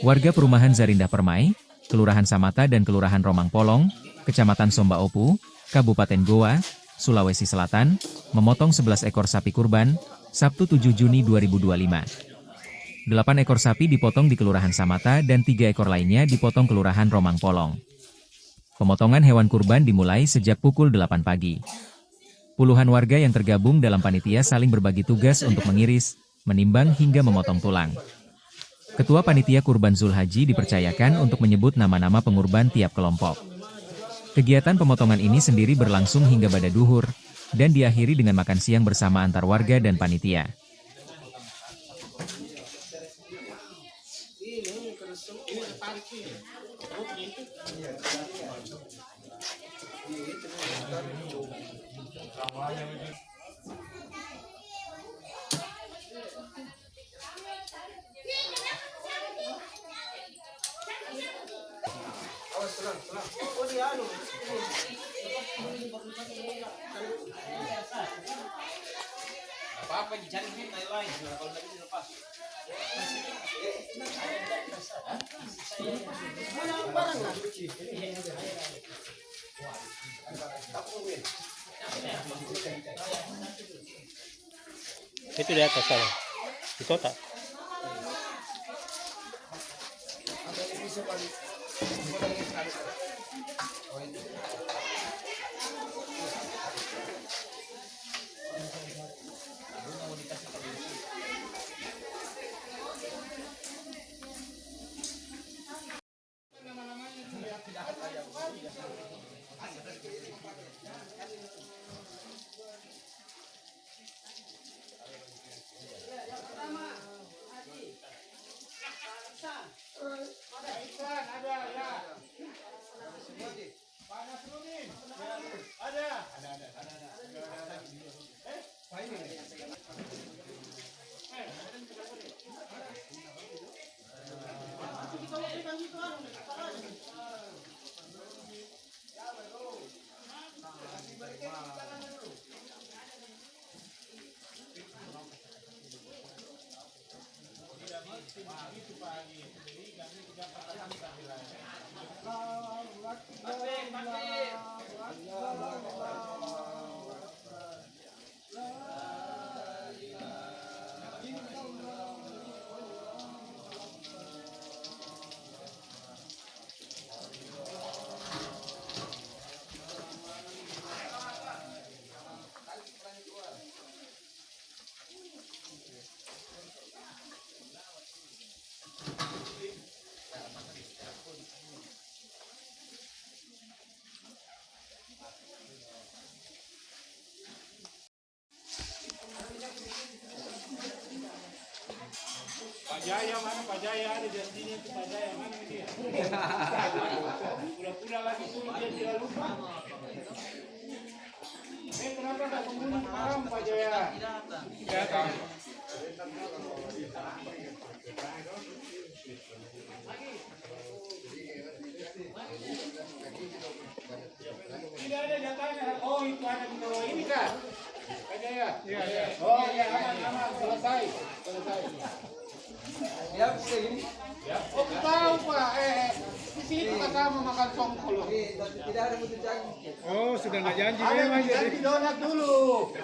Warga perumahan Zarindah Permai, Kelurahan Samata dan Kelurahan Romang Polong, Kecamatan Somba Opu, Kabupaten Goa, Sulawesi Selatan, memotong 11 ekor sapi kurban, Sabtu 7 Juni 2025. 8 ekor sapi dipotong di Kelurahan Samata dan 3 ekor lainnya dipotong Kelurahan Romang Polong. Pemotongan hewan kurban dimulai sejak pukul 8 pagi. Puluhan warga yang tergabung dalam panitia saling berbagi tugas untuk mengiris, menimbang hingga memotong tulang. Ketua Panitia Kurban Zulhaji dipercayakan untuk menyebut nama-nama pengurban tiap kelompok. Kegiatan pemotongan ini sendiri berlangsung hingga bada duhur, dan diakhiri dengan makan siang bersama antar warga dan panitia. Apa-apa dicari lain kalau tadi dilepas. Itu di atas sana, di kota. Pak Jaya mana? Pak Jaya ada di sini. Pak Jaya mana dia? Pura-pura lagi tuh dia tidak lupa. Kenapa tak pembunuh haram Pak Jaya? Datang. Tidak ada datanya. Oh itu ada di bawah ini kan? Pak Jaya? Iya, iya. Oh ya aman, selesai. Ya, begini. Ya. Oh, tahu Pak. Di situ kata mau makan songkol. Tidak ada mutu janji. Oh, sudah nggak janji memang jadi donat dulu.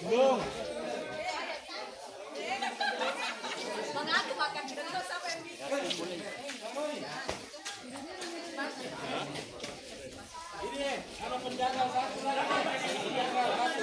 Belum. Mengaku makan donat sampai Ini ada penjaga satu lagi. Penjaga satu.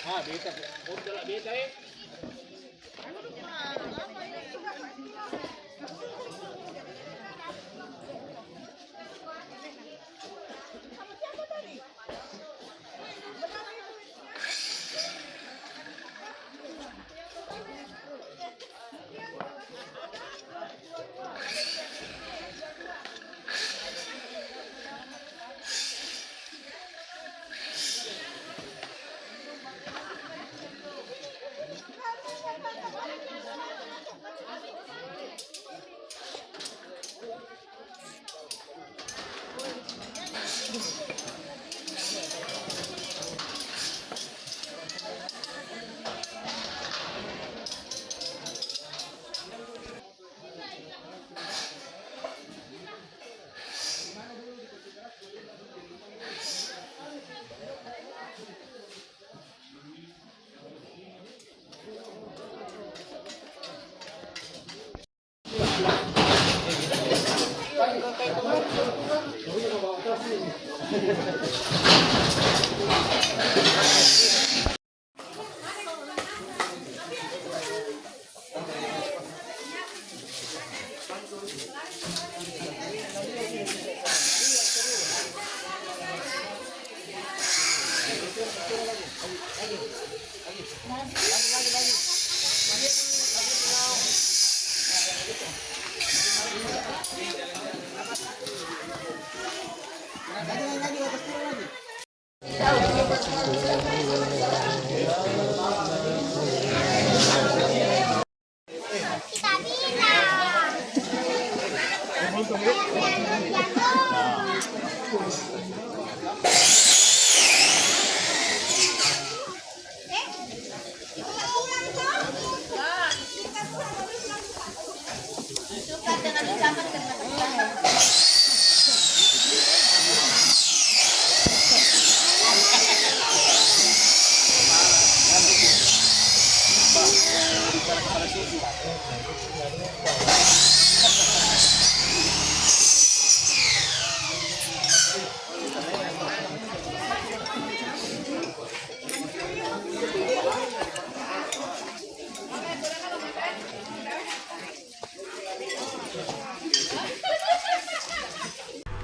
Ah, beta. Udah lah beta eh.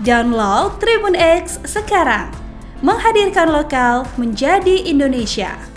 Download Tribun X sekarang, menghadirkan lokal menjadi Indonesia.